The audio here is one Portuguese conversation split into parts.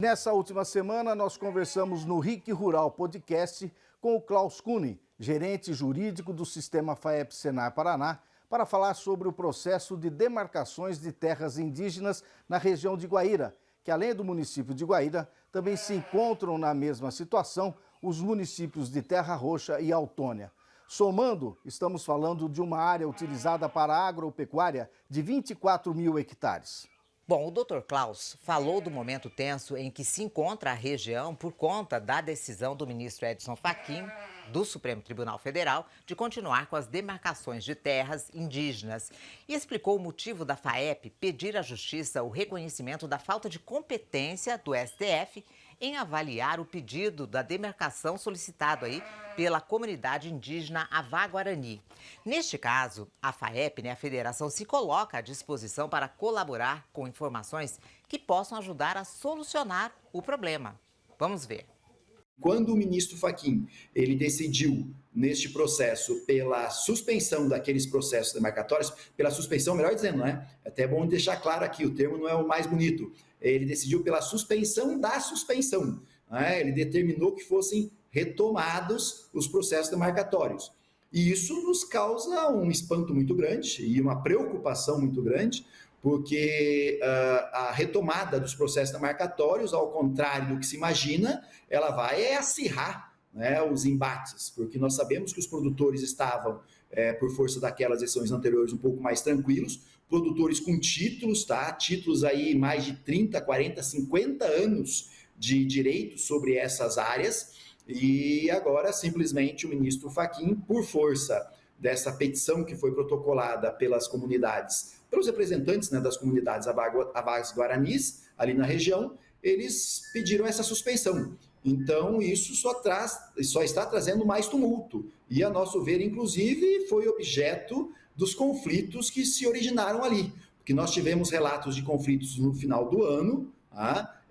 Nessa última semana, nós conversamos no RIC Rural Podcast com o Klaus Kuhnen, gerente jurídico do Sistema FAEP-Senar Paraná, para falar sobre o processo de demarcações de terras indígenas na região de Guaíra, que além do município de Guaíra, também se encontram na mesma situação os municípios de Terra Roxa e Autônia. Somando, estamos falando de uma área utilizada para agropecuária de 24 mil hectares. Bom, o Dr. Klaus falou do momento tenso em que se encontra a região por conta da decisão do ministro Edson Fachin, do Supremo Tribunal Federal, de continuar com as demarcações de terras indígenas. E explicou o motivo da FAEP pedir à Justiça o reconhecimento da falta de competência do STF em avaliar o pedido da demarcação solicitado aí pela comunidade indígena Avá-Guarani. Neste caso, a FAEP, a federação, se coloca à disposição para colaborar com informações que possam ajudar a solucionar o problema. Vamos ver. Quando o ministro Fachin ele decidiu neste processo pela suspensão daqueles processos demarcatórios, pela suspensão, melhor dizendo, né? Até é bom deixar claro aqui, o termo não é o mais bonito. Ele decidiu pela suspensão da suspensão, né? Ele determinou que fossem retomados os processos demarcatórios. E isso nos causa um espanto muito grande e uma preocupação muito grande, porque a retomada dos processos demarcatórios, ao contrário do que se imagina, ela vai acirrar, né, os embates, porque nós sabemos que os produtores estavam, por força daquelas decisões anteriores, um pouco mais tranquilos, produtores com títulos, tá? Títulos aí mais de 30, 40, 50 anos de direito sobre essas áreas, e agora simplesmente o ministro Fachin, por força dessa petição que foi protocolada pelas comunidades, pelos representantes, né, das comunidades Avás-Guaranis, ali na região, eles pediram essa suspensão. Então, isso só está trazendo mais tumulto. E, a nosso ver, inclusive, foi objeto dos conflitos que se originaram ali. Porque nós tivemos relatos de conflitos no final do ano, tá?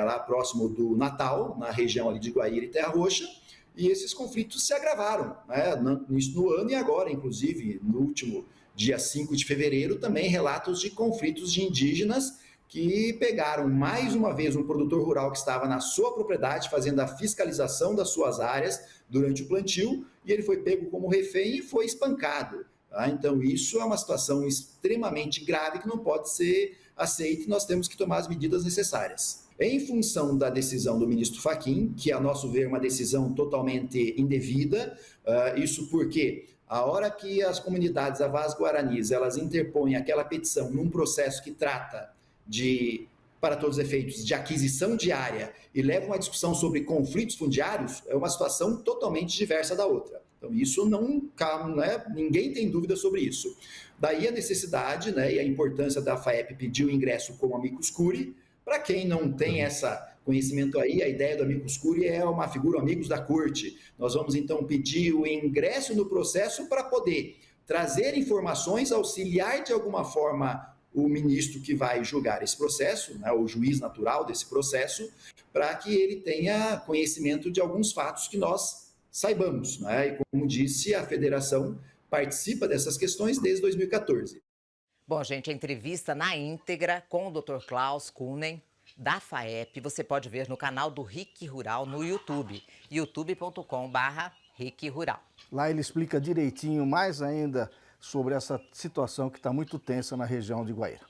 Lá próximo do Natal, na região ali de Guaíra e Terra Roxa, e esses conflitos se agravaram, né, no ano e agora, inclusive, no último dia 5 de fevereiro, também relatos de conflitos de indígenas que pegaram mais uma vez um produtor rural que estava na sua propriedade fazendo a fiscalização das suas áreas durante o plantio, e ele foi pego como refém e foi espancado. Tá? Então isso é uma situação extremamente grave que não pode ser aceita e nós temos que tomar as medidas necessárias. Em função da decisão do ministro Fachin, que a nosso ver é uma decisão totalmente indevida, isso porque a hora que as comunidades Avás-Guaranis elas interpõem aquela petição num processo que trata de, para todos os efeitos, de aquisição de área e leva uma discussão sobre conflitos fundiários, é uma situação totalmente diversa da outra. Então isso não, né, ninguém tem dúvida sobre isso. Daí a necessidade, né, e a importância da FAEP pedir o ingresso como amicus curiae. Para quem não tem esse conhecimento aí, a ideia do amicus curiae é uma figura amigos da corte. Nós vamos então pedir o ingresso no processo para poder trazer informações, auxiliar de alguma forma o ministro que vai julgar esse processo, né, o juiz natural desse processo, para que ele tenha conhecimento de alguns fatos que nós saibamos, né? E como disse, a federação participa dessas questões desde 2014. Bom, gente, a entrevista na íntegra com o Dr. Klaus Kuhnen, da FAEP, você pode ver no canal do RIC Rural no YouTube, youtube.com/RIC Rural. Lá ele explica direitinho, mais ainda, sobre essa situação que está muito tensa na região de Guaíra.